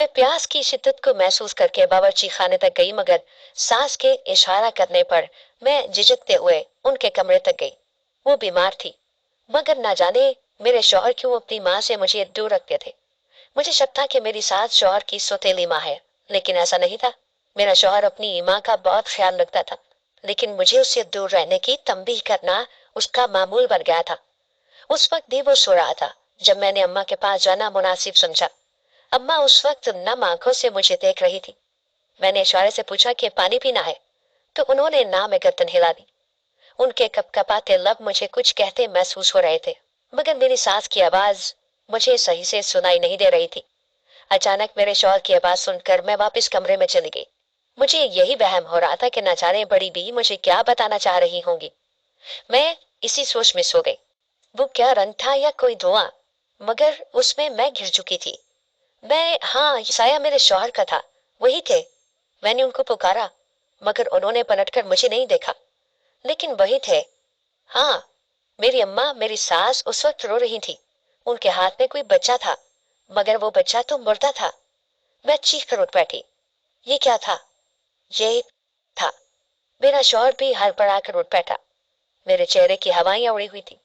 मैं प्यास की शिद्दत को महसूस करके बावर्ची खाने तक गई, मगर सास के इशारा करने पर मैं झिझकते हुए उनके कमरे तक गई। वो बीमार थी, मगर ना जाने मेरे शौहर क्यों अपनी माँ से मुझे दूर रखते थे। मुझे शक था कि मेरी सास शौहर की सौतेली माँ है, लेकिन ऐसा नहीं था। मेरा शौहर अपनी माँ का बहुत ख्याल रखता था, लेकिन मुझे उससे दूर रहने की तंबीह करना उसका मामूल बन गया था। उस वक्त भी वो सो रहा था जब मैंने अम्मा के पास जाना मुनासिब समझा। अम्मा उस वक्त नम आंखों से मुझे देख रही थी। मैंने इशारे से पूछा कि पानी पीना है, तो उन्होंने ना में गर्दन हिला दी। उनके कपकपाते लब मुझे कुछ कहते महसूस हो रहे थे, मगर मेरी सास की आवाज मुझे सही से सुनाई नहीं दे रही थी। अचानक मेरे शौहर की आवाज सुनकर मैं वापस कमरे में चली गई। मुझे यही वहम हो रहा था कि न जाने बड़ी बी मुझे क्या बताना चाह रही होंगी। मैं इसी सोच में सो गई। वो क्या रंग था या कोई धुआं, मगर उसमें मैं घिर चुकी थी। हाँ, साया मेरे शौहर का था, वही थे। मैंने उनको पुकारा, मगर उन्होंने पलटकर मुझे नहीं देखा, लेकिन वही थे। हाँ, मेरी अम्मा, मेरी सास उस वक्त रो रही थी। उनके हाथ में कोई बच्चा था, मगर वो बच्चा तो मुर्दा था। मैं चीख कर उठ बैठी। ये क्या था? ये था। मेरा शौहर भी हड़बड़ाकर उठ बैठा। मेरे चेहरे की हवाइयां उड़ी हुई थी।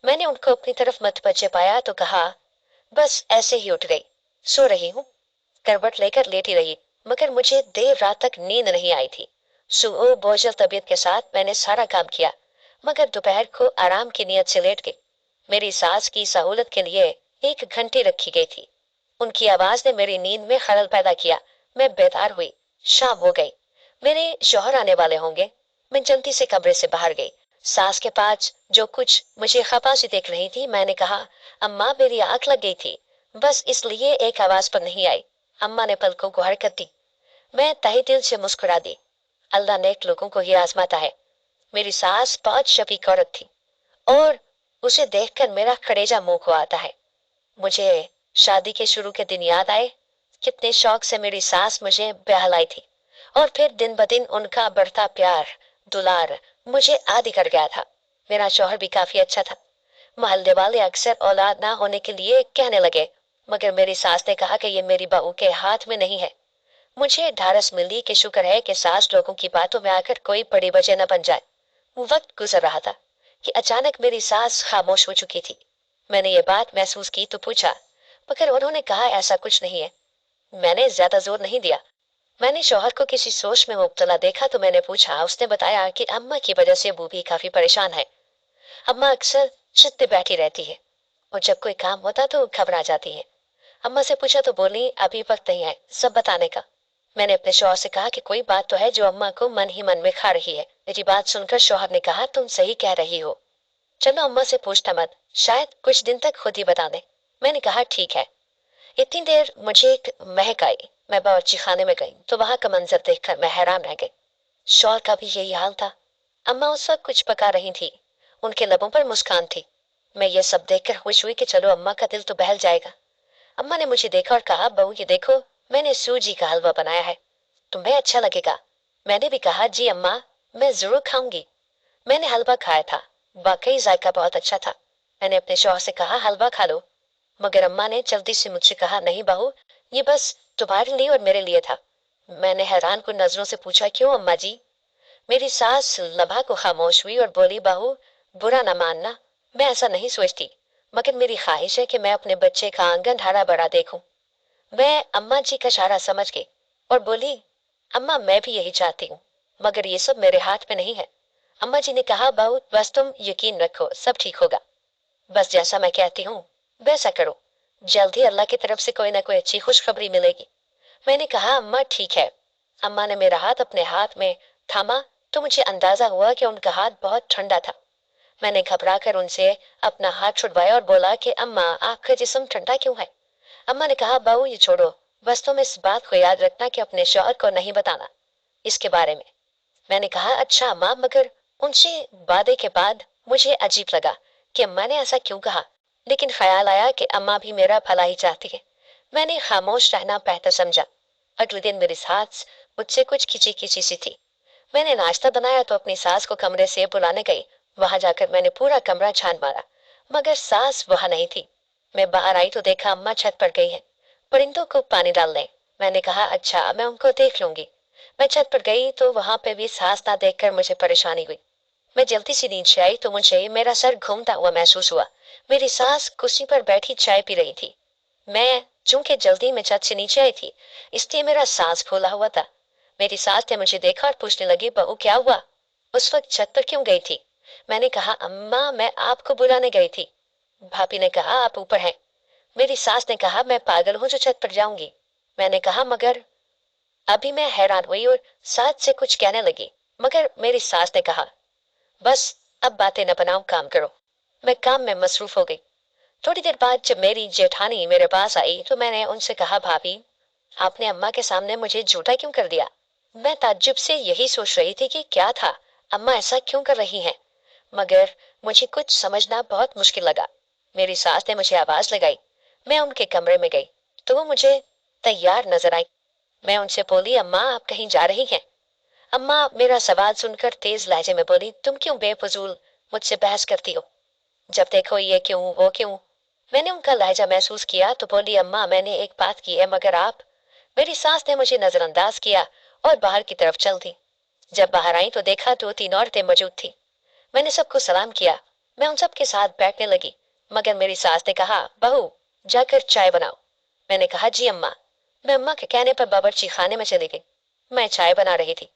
मैंने उनको अपनी तरफ मतवज्जे पाया तो कहा, बस ऐसे ही उठ गई, सो रही हूँ। करवट लेकर लेटी रही, मगर मुझे देर रात तक नींद नहीं आई थी। सुबह बोझल तबीयत के साथ मैंने सारा काम किया, मगर दोपहर को आराम की नीयत से लेट गई। मेरी सास की सहूलत के लिए एक घंटी रखी गई थी। उनकी आवाज ने मेरी नींद में खलल पैदा किया। मैं बेदार हुई। शाम हो गई, मेरे शौहर आने वाले होंगे। मैं जल्दी से कमरे से बाहर गई। सास के पास जो कुछ मुझे खफा सी देख रही थी, मैंने कहा, अम्मा मेरी आंख लग गई थी, बस इसलिए एक आवाज पर नहीं आई। अम्मा ने पलकों को हरकत दी। मैं तहे दिल से मुस्कुरा दी। अल्लाह नेक लोगों को ही आजमाता है। मेरी सास बहुत शफीक औरत थी, और उसे देखकर मेरा कलेजा मुंह को आता है। मुझे शादी के शुरू के दिन याद आए। कितने शौक से मेरी सास मुझे बहलाई थी, और फिर दिन ब दिन उनका बढ़ता प्यार दुलार मुझे आदी कर गया था। मेरा शौहर भी काफी अच्छा था। मोहल्ले वाले अक्सर औलाद ना होने के लिए कहने लगे, मगर मेरी सास ने कहा कि ये मेरी बहू के हाथ में नहीं है। मुझे ढारस मिली कि शुक्र है कि सास लोगों की बातों में आकर कोई बड़ी वजह न बन जाए। वक्त गुजर रहा था कि अचानक मेरी सास खामोश हो चुकी थी। मैंने ये बात महसूस की तो पूछा, मगर उन्होंने कहा ऐसा कुछ नहीं है। मैंने ज्यादा जोर नहीं दिया। मैंने शौहर को किसी सोच में मुब्तला देखा तो मैंने पूछा। उसने बताया कि अम्मा की वजह से वो भी काफी परेशान है। अम्मा अक्सर छत पे बैठी रहती है, और जब कोई काम होता तो घबरा जाती है। अम्मा से पूछा तो बोली, अभी वक्त नहीं है सब बताने का। मैंने अपने शौहर से कहा कि कोई बात तो है जो अम्मा को मन ही मन में खा रही है। मेरी बात सुनकर शौहर ने कहा, तुम सही कह रही हो, चलो अम्मा से पूछता मत, शायद कुछ दिन तक खुद ही बता दे। मैंने कहा ठीक है। इतनी देर मुझे एक महक आई। मैं बावर्ची खाने में गई तो वहां का मंजर देखकर मैं हैरान रह गई। शौहर का भी यही हाल था। अम्मा उस वक्त कुछ पका रही थी। उनके लबों पर मुस्कान थी। मैं ये सब देखकर खुश हुई कि चलो अम्मा का दिल तो बहल जाएगा। अम्मा ने मुझे देखा और कहा, बहू ये देखो, मैंने सूजी का हलवा बनाया है, तुम्हें अच्छा लगेगा। मैंने भी कहा, जी अम्मा, मैं जरूर खाऊंगी। मैंने हलवा खाया था, वाकई जायका बहुत अच्छा था। मैंने अपने शौहर से कहा, हलवा खा लो, मगर अम्मा ने जल्दी से मुझसे कहा, नहीं बहू, ये बस तुम्हारे लिए और मेरे लिए था। मैंने हैरान को नजरों से पूछा, क्यों अम्मा जी? मेरी सास लबा को खामोश हुई और बोली, बहू बुरा ना मानना, मैं ऐसा नहीं सोचती, मगर मेरी ख्वाहिश है कि मैं अपने बच्चे का आंगन हरा भरा देखूं। मैं अम्मा जी का इशारा समझ गई और बोली, अम्मा मैं भी यही चाहती हूँ, मगर ये सब मेरे हाथ में नहीं है। अम्मा जी ने कहा, बहू बस तुम यकीन रखो, सब ठीक होगा। बस जैसा मैं कहती हूँ वैसा करो, जल्द ही अल्लाह की तरफ से कोई ना कोई अच्छी खुशखबरी मिलेगी। मैंने कहा, अम्मा ठीक है। अम्मा ने मेरा हाथ अपने हाथ में थामा तो मुझे अंदाजा हुआ कि उनका हाथ बहुत ठंडा था। मैंने घबरा कर उनसे अपना हाथ छुड़वाया और बोला कि अम्मा आपका जिस्म ठंडा क्यों है? अम्मा ने कहा, बहू ये छोड़ो, बस तुम इस बात को याद रखना कि अपने शौहर को नहीं बताना इसके बारे में। मैंने कहा, अच्छा अम्मा, मगर उनसे वादे के बाद मुझे अजीब लगा कि अम्मा ने ऐसा क्यों कहा, लेकिन ख्याल आया कि अम्मा भी मेरा भला ही चाहती है। मैंने खामोश रहना बेहतर समझा। अगले दिन मेरी सास मुझसे कुछ खिंची खिंची सी थी। मैंने नाश्ता बनाया तो अपनी सास को कमरे से बुलाने गई। वहां जाकर मैंने पूरा कमरा छान मारा, मगर सास वहां नहीं थी। मैं बाहर आई तो देखा अम्मा छत पर गई है। परिंदों को पानी डालने। मैंने कहा अच्छा, मैं उनको देख लूंगी। मैं छत पर गई तो वहां पे भी सांस ना देखकर मुझे परेशानी हुई। मैं जल्दी से नीचे आई तो मुझे मेरा सर घूमता हुआ महसूस हुआ। मेरी सास कुर्सी पर बैठी चाय पी रही थी। मैं चूंकि जल्दी में छत से नीचे आई थी, इसलिए मेरा सांस फूला हुआ था। मेरी सास ने मुझे देखा और पूछने लगी, बहू क्या हुआ? उस वक्त छत पर क्यों गई थी? मैंने कहा, अम्मा मैं आपको बुलाने गई थी। भाभी ने कहा, आप ऊपर हैं। मेरी सास ने कहा, मैं पागल हूं जो छत पर जाऊंगी। मैंने कहा, मगर। अभी मैं हैरान हुई और सास से कुछ कहने लगी, मगर मेरी सास ने कहा, बस अब बातें न बनाओ, काम करो। मैं काम में मसरूफ हो गई। थोड़ी देर बाद जब मेरी जेठानी मेरे पास आई तो मैंने उनसे कहा, भाभी आपने अम्मा के सामने मुझे झूठा क्यों कर दिया? मैं ताज्जुब से यही सोच रही थी कि क्या था, अम्मा ऐसा क्यों कर रही हैं? मगर मुझे कुछ समझना बहुत मुश्किल लगा। मेरी सास ने मुझे आवाज लगाई। मैं उनके कमरे में गई तो वो मुझे तैयार नजर आई। मैं उनसे बोली, अम्मा आप कहीं जा रही हैं? अम्मा मेरा सवाल सुनकर तेज लहजे में बोली, तुम क्यों बेफजूल मुझसे बहस करती हो? जब देखो ये क्यों वो क्यों। मैंने उनका लहजा महसूस किया तो बोली, अम्मा मैंने एक बात की है मगर आप। मेरी सास ने मुझे नजरअंदाज किया और बाहर की तरफ चल दी। जब बाहर आई तो देखा 2-3 औरतें मौजूद थी। मैंने सबको सलाम किया। मैं उन सब के साथ बैठने लगी, मगर मेरी सास ने कहा, बहू जाकर चाय बनाओ। मैंने कहा, जी अम्मा। मैं अम्मा के कहने पर बावर्ची खाने में चली गई। मैं चाय बना रही थी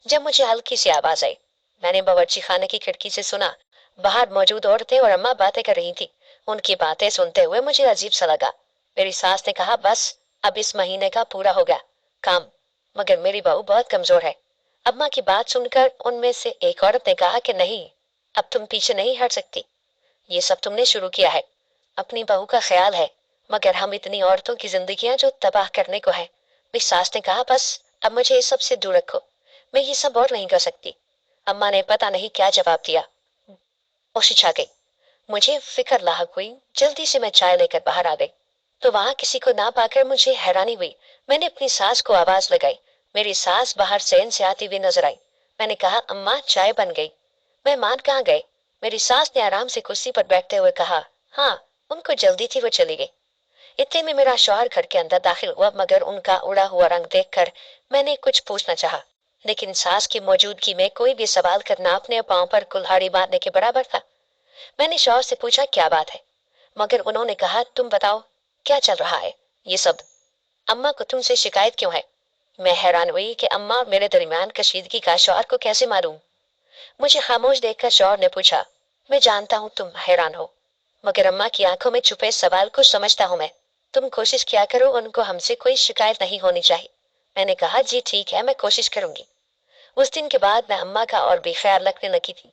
जब मुझे हल्की सी आवाज आई। मैंने बावर्ची खाने की खिड़की से सुना। बाहर मौजूद औरतें और अम्मा बातें कर रही थी। उनकी बातें सुनते हुए मुझे अजीब सा लगा। मेरी सास ने कहा, बस अब इस महीने का पूरा हो गया काम। मगर मेरी बहू बहुत कमजोर है। अम्मा की बात सुनकर उनमें से एक औरत ने कहा कि नहीं, अब तुम पीछे नहीं हट सकती। ये सब तुमने शुरू किया है। अपनी बहू का ख्याल है, मगर हम इतनी औरतों की जिंदगियां जो तबाह करने को है। मेरी सास ने कहा, बस अब मुझे इस सब से दूर रखो, मैं ये सब और नहीं कर सकती। अम्मा ने पता नहीं क्या जवाब दिया। होश आ गई। मुझे फिक्र लाहक हुई। जल्दी से मैं चाय लेकर बाहर आ गई तो वहां किसी को ना पाकर मुझे हैरानी हुई। मैंने अपनी सास को आवाज लगाई। मेरी सास बाहर सेन से आती हुई नजर आई। मैंने कहा, अम्मा चाय बन गई। मेहमान कहाँ गए? मेरी सास ने आराम से कुर्सी पर बैठते हुए कहा, हाँ उनको जल्दी थी, वो चली गई। इतने में मेरा शौहर घर के अंदर दाखिल हुआ, मगर उनका उड़ा हुआ रंग देखकर मैंने कुछ पूछना चाहा, लेकिन सास की मौजूदगी में कोई भी सवाल करना अपने पांव पर कुल्हाड़ी मारने के बराबर था। मैंने शौहर से पूछा, क्या बात है? मगर उन्होंने कहा, तुम बताओ क्या चल रहा है ये सब? अम्मा को तुमसे शिकायत क्यों है? मैं हैरान हुई कि अम्मा और मेरे दरमियान कशीदगी का शौहर को कैसे मालूम। मुझे खामोश देखकर शौहर ने पूछा, मैं जानता हूं तुम हैरान हो, मगर अम्मा की आंखों में छुपे सवाल को समझता हूं मैं। तुम कोशिश किया करो, उनको हमसे कोई शिकायत नहीं होनी चाहिए। मैंने कहा, जी ठीक है, मैं कोशिश करूंगी। उस दिन के बाद मैं अम्मा का और भी ख्याल रखने लगी थी।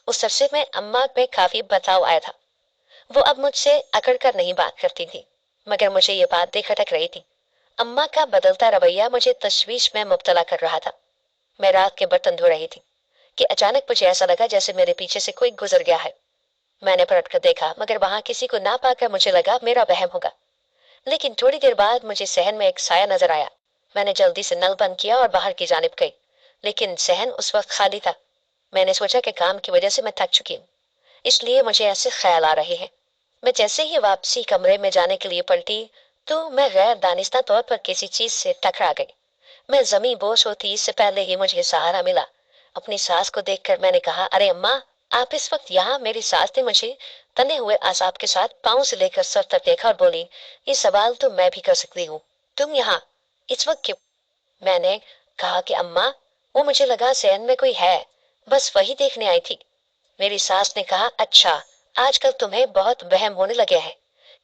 उस अरसे में अम्मा पे काफी बदलाव आया था। वो अब मुझसे अकड़ कर नहीं बात करती थी, मगर मुझे ये बात देख खटक रही थी। अम्मा का बदलता रवैया मुझे तशवीश में मुब्तला कर रहा था। मैं रात के बर्तन धो रही थी कि अचानक मुझे ऐसा लगा जैसे मेरे पीछे से कोई गुजर गया है। मैंने पलट कर देखा, मगर वहां किसी को ना पाकर मुझे लगा मेरा वहम होगा। लेकिन थोड़ी देर बाद मुझे सहन में एक साया नजर आया। मैंने जल्दी से नल बंद किया और बाहर की जानिब गई, लेकिन सहन उस वक्त खाली था। मैंने सोचा कि काम की वजह से मैं थक चुकी हूँ, इसलिए मुझे ऐसे ख्याल आ रहे हैं। मैं जैसे ही वापसी कमरे में जाने के लिए पलटी तो मैं गैर दानिस्ता तौर पर किसी चीज से टकरा गई। मैं जमी बोझ होती इससे पहले ही मुझे सहारा मिला। अपनी सास को देखकर मैंने कहा, अरे अम्मा आप इस वक्त यहाँ? मेरी सास ने मुझे तने हुए आसाब के साथ पांव से लेकर सर तक देखा और बोली, ये सवाल तो मैं भी कर सकती हूँ, तुम यहाँ इस वक्त क्यों? मैंने कहा कि अम्मा वो मुझे लगा सहन में कोई है, बस वही देखने आई थी। मेरी सास ने कहा, अच्छा आजकल तुम्हें बहुत वहम होने लगे हैं,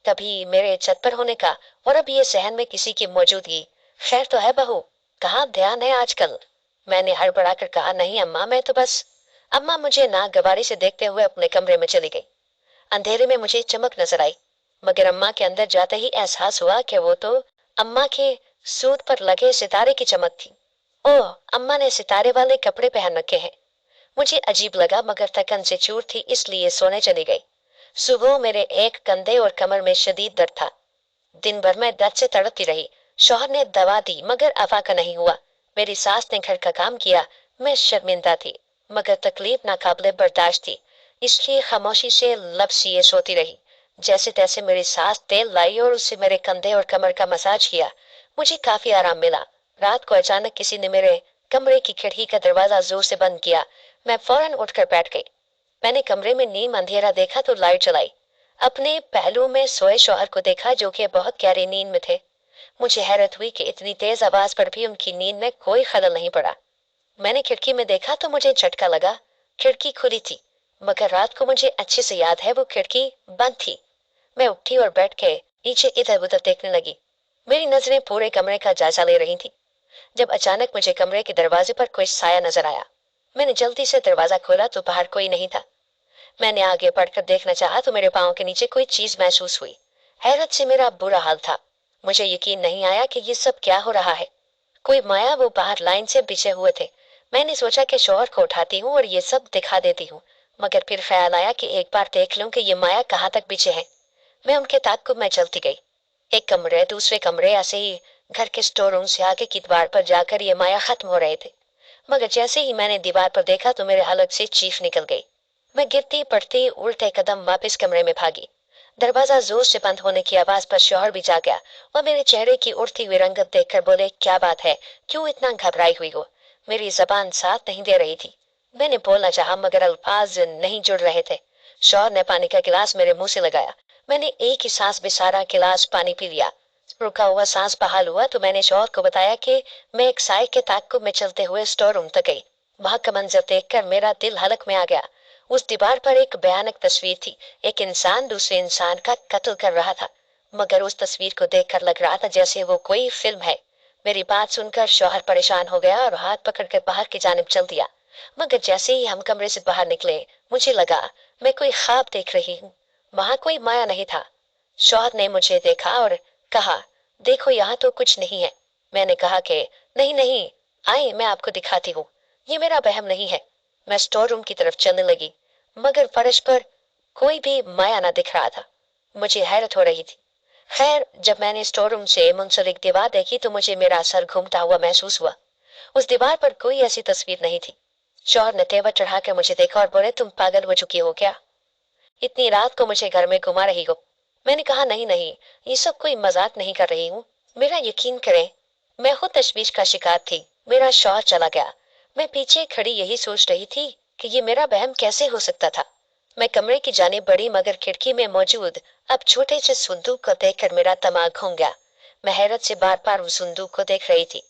कभी मेरे छत पर होने का और अब ये सहन में किसी की मौजूदगी। खैर तो है बहू, कहाँ ध्यान है आजकल? मैंने हड़बड़ा कर कहा, नहीं अम्मा मैं तो बस। अम्मा मुझे नागवारी से देखते हुए अपने कमरे में चली गई। अंधेरे में मुझे चमक नजर आई, मगर अम्मा के अंदर जाते ही एहसास हुआ कि वो तो अम्मा के सूट पर लगे सितारे की चमक थी। ओह, अम्मा ने सितारे वाले कपड़े पहन रखे हैं। मुझे अजीब लगा, मगर थकन से चूर थी इसलिए सोने चली गई। सुबह मेरे एक कंधे और कमर में शदीद दर्द था। दिन भर मैं दर्द से तड़पती रही। शौहर ने दवा दी मगर अफाका नहीं हुआ। मेरी सास ने घर का काम किया। मैं शर्मिंदा थी, मगर तकलीफ नाकाबिले बर्दाश्त थी, इसलिए खामोशी से लब सिए सोती रही। जैसे तैसे मेरी सास तेल लाई और उससे मेरे कंधे और कमर का मसाज किया। मुझे काफी आराम मिला। रात को अचानक किसी ने मेरे कमरे की खिड़की का दरवाजा जोर से बंद किया। मैं फौरन उठकर बैठ गई। मैंने कमरे में नीम अंधेरा देखा तो लाइट जलाई। अपने पहलू में सोए शौहर को देखा जो कि बहुत गहरी नींद में थे। मुझे हैरत हुई कि इतनी तेज आवाज पर भी उनकी नींद में कोई खलल नहीं पड़ा। मैंने खिड़की में देखा तो मुझे झटका लगा। खिड़की खुली थी, मगर रात को मुझे अच्छे से याद है वो खिड़की बंद थी। मैं उठी और बैठ के नीचे इधर उधर देखने लगी। मेरी नजरें पूरे कमरे का जायजा ले रही थी, जब अचानक मुझे कमरे के दरवाजे पर कोई साया नजर आया। मैंने जल्दी से दरवाजा खोला तो बाहर कोई नहीं था। मैंने आगे बढ़कर देखना चाहा तो मेरे पांव के नीचे कोई चीज महसूस हुई। हैरत से मेरा बुरा हाल था। मुझे यकीन नहीं आया कि ये सब क्या हो रहा है। कोई माया वो बाहर लाइन से बिछे हुए थे। मैंने सोचा कि शौहर को उठाती हूँ और ये सब दिखा देती हूँ, मगर फिर ख्याल आया कि एक बार देख लूं कि ये माया कहाँ तक बिछे है। मैं उनके ताक़ुब में चलती गई। एक कमरे दूसरे कमरे ऐसे ही घर के स्टोर रूम से आगे की दीवार पर जाकर ये माया खत्म हो रहे थे। मगर जैसे ही मैंने दीवार पर देखा तो मेरे हलक से चीख निकल गई। मैं गिरती पड़ती उल्टे कदम वापस कमरे में भागी। दरवाजा जोर से बंद होने की आवाज पर शौहर भी जा गया। वह मेरे चेहरे की उड़ती हुई रंगत देखकर बोले, क्या बात है, क्यों इतना घबराई हुई हो? मेरी जबान साथ नहीं दे रही थी। मैंने बोलना चाहा मगर अल्फाज नहीं जुड़ रहे थे। शौहर ने पानी का गिलास मेरे मुंह से लगाया। मैंने एक ही सांस में सारा गिलास पानी पी लिया। रुका हुआ सांस बहाल हुआ तो मैंने शौहर को बताया कि मैं एक साय के ताक़ुब में चलते हुए स्टोर रूम तक गई। वहां का मंजर देखकर मेरा दिल हलक में आ गया। उस दीवार पर एक भयानक तस्वीर थी। एक इंसान दूसरे इंसान का कत्ल कर रहा था, मगर उस तस्वीर को देखकर लग रहा था जैसे वो कोई फिल्म है। मेरी बात सुनकर शौहर परेशान हो गया और हाथ पकड़कर बाहर की जानिब चल दिया। मगर जैसे ही हम कमरे से बाहर निकले, मुझे लगा मैं कोई ख्वाब देख रही हूँ। वहां कोई माया नहीं था। शौहर ने मुझे देखा और कहा, देखो यहाँ तो कुछ नहीं है। मैंने कहा कि नहीं नहीं, आइए मैं आपको दिखाती हूँ, ये मेरा वहम नहीं है। मैं स्टोर रूम की तरफ चलने लगी, मगर फर्श पर कोई भी माया न दिख रहा था। मुझे हैरत हो रही थी। खैर, जब मैंने स्टोर रूम से मुंसलिक दीवार देखी तो मुझे मेरा सर घूमता हुआ महसूस हुआ। उस दीवार पर कोई ऐसी तस्वीर नहीं थी। शौहर ने तेवर चढ़ाकर मुझे देखा और बोले, तुम पागल हो चुकी हो क्या? इतनी रात को मुझे घर में घुमा रही हो? मैंने कहा, नहीं नहीं, ये सब कोई मजाक नहीं कर रही हूँ। मेरा यकीन करें, मैं खुद तशवीश का शिकार थी। मेरा शौहर चला गया। मैं पीछे खड़ी यही सोच रही थी कि ये मेरा वहम कैसे हो सकता था। मैं कमरे की जानिब बढ़ी मगर खिड़की में मौजूद अब छोटे से संदूक को देखकर मेरा दिमाग घूम गया। मैं हैरत से बार बार उस संदूक को देख रही थी।